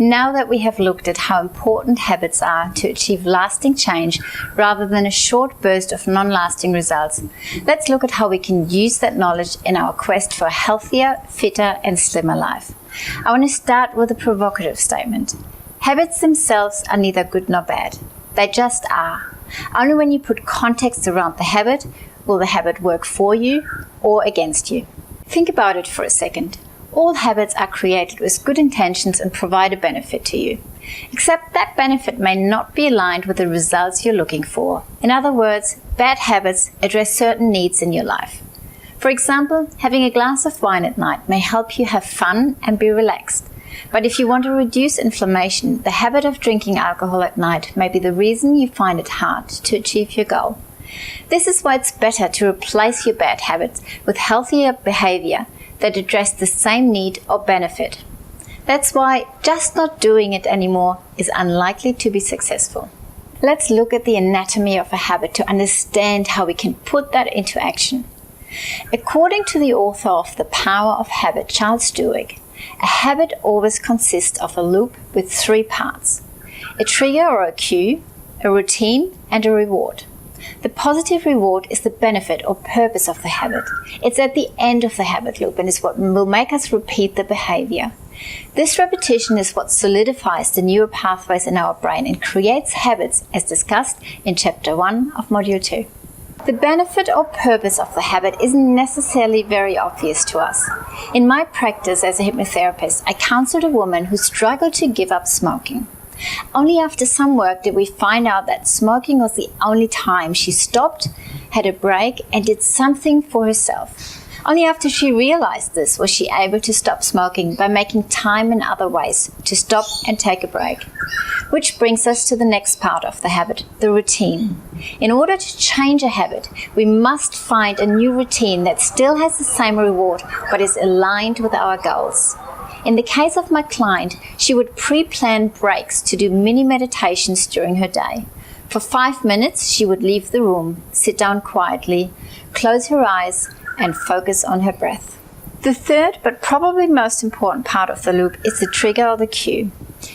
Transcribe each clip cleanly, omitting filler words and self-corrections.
Now that we have looked at how important habits are to achieve lasting change rather than a short burst of non-lasting results, let's look at how we can use that knowledge in our quest for a healthier, fitter and slimmer life. I want to start with a provocative statement. Habits themselves are neither good nor bad. They just are. Only when you put context around the habit will the habit work for you or against you. Think about it for a second. All habits are created with good intentions and provide a benefit to you. Except that benefit may not be aligned with the results you're looking for. In other words, bad habits address certain needs in your life. For example, having a glass of wine at night may help you have fun and be relaxed. But if you want to reduce inflammation, the habit of drinking alcohol at night may be the reason you find it hard to achieve your goal. This is why it's better to replace your bad habits with healthier behavior that address the same need or benefit. That's why just not doing it anymore is unlikely to be successful. Let's look at the anatomy of a habit to understand how we can put that into action. According to the author of The Power of Habit, Charles Duhigg, a habit always consists of a loop with 3 parts: a trigger or a cue, a routine, and a reward. The positive reward is the benefit or purpose of the habit. It's at the end of the habit loop and is what will make us repeat the behavior. This repetition is what solidifies the neural pathways in our brain and creates habits, as discussed in Chapter 1 of Module 2. The benefit or purpose of the habit isn't necessarily very obvious to us. In my practice as a hypnotherapist, I counseled a woman who struggled to give up smoking. Only after some work did we find out that smoking was the only time she stopped, had a break, and did something for herself. Only after she realized this was she able to stop smoking by making time in other ways to stop and take a break. Which brings us to the next part of the habit, the routine. In order to change a habit, we must find a new routine that still has the same reward but is aligned with our goals. In the case of my client, she would pre-plan breaks to do mini meditations during her day. For 5 minutes, she would leave the room, sit down quietly, close her eyes, and focus on her breath. The third, but probably most important part of the loop is the trigger or the cue.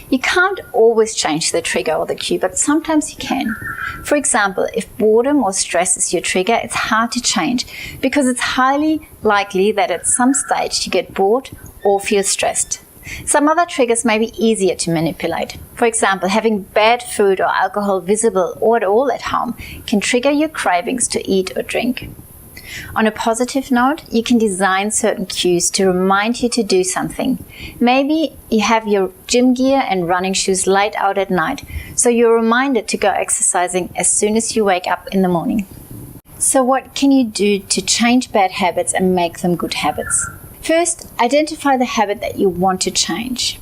You can't always change the trigger or the cue, but sometimes you can. For example, if boredom or stress is your trigger, it's hard to change because it's highly likely that at some stage you get bored or feel stressed. Some other triggers may be easier to manipulate. For example, having bad food or alcohol visible or at all at home can trigger your cravings to eat or drink. On a positive note, you can design certain cues to remind you to do something. Maybe you have your gym gear and running shoes laid out at night, so you're reminded to go exercising as soon as you wake up in the morning. So what can you do to change bad habits and make them good habits? First, identify the habit that you want to change.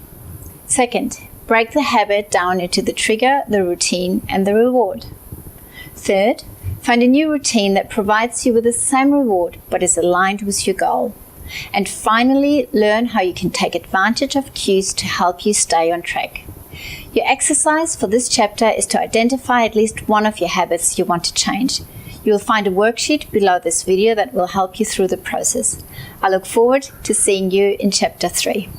Second, break the habit down into the trigger, the routine, and the reward. Third, find a new routine that provides you with the same reward but is aligned with your goal. And finally, learn how you can take advantage of cues to help you stay on track. Your exercise for this chapter is to identify at least one of your habits you want to change. You will find a worksheet below this video that will help you through the process. I look forward to seeing you in Chapter 3.